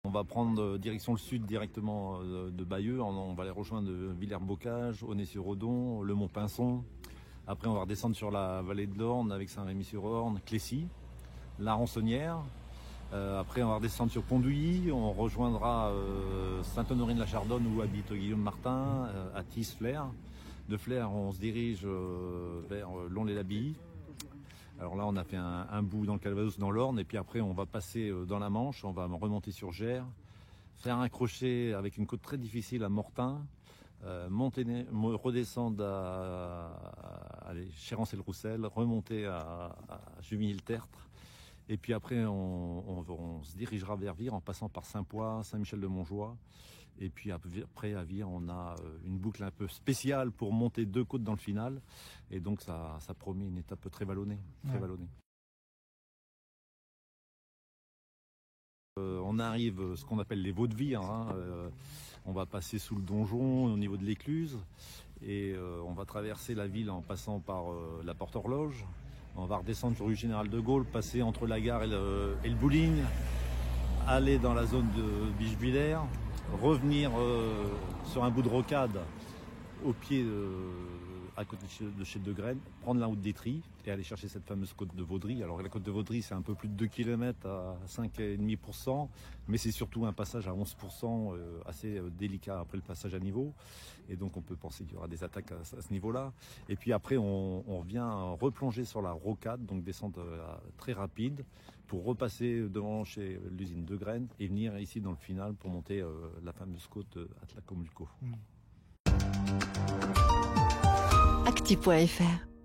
On va prendre direction le sud directement de Bayeux. On va aller rejoindre Villers-Bocage, Aunay-sur-Odon, le Mont-Pinçon. Après, on va redescendre sur la vallée de l'Orne avec Saint-Rémy-sur-Orne, Clécy, la Rançonnière. Après, on va redescendre sur Pondouilly. On rejoindra Sainte-Honorine-la-Chardonne où habite Guillaume Martin, Athis, Flers. De Flers, on se dirige vers Lons-les-Labilles. Alors là, on a fait un bout dans le Calvados, dans l'Orne, et puis après, on va passer dans la Manche, on va remonter sur Gers, faire un crochet avec une côte très difficile à Mortain, redescendre à Chérancé-le-Roussel, remonter à Juvigny-le-Tertre, et puis après, on se dirigera vers Vire en passant par Saint-Pois, Saint-Michel-de-Montjoie. Et puis après, à Vire, on a une boucle un peu spéciale pour monter 2 côtes dans le final. Et donc, ça promet une étape très vallonnée. Très vallonnée. On arrive ce qu'on appelle les Vaux-de-Vire. On va passer sous le donjon au niveau de l'écluse. Et on va traverser la ville en passant par la Porte-Horloge. On va redescendre sur rue Général de Gaulle, passer entre la gare et le bowling, aller dans la zone de Bichevillers, revenir sur un bout de rocade au pied à côté de chez Degraine, prendre la route d'Étry et aller chercher cette fameuse côte de Vaudry. Alors la côte de Vaudry, c'est un peu plus de 2 km à 5,5%, mais c'est surtout un passage à 11% assez délicat après le passage à niveau. Et donc on peut penser qu'il y aura des attaques à ce niveau-là. Et puis après, on vient replonger sur la rocade, donc descendre très rapide, pour repasser devant chez l'usine Degraine et venir ici dans le final pour monter la fameuse côte Atlacomulco. Acti.fr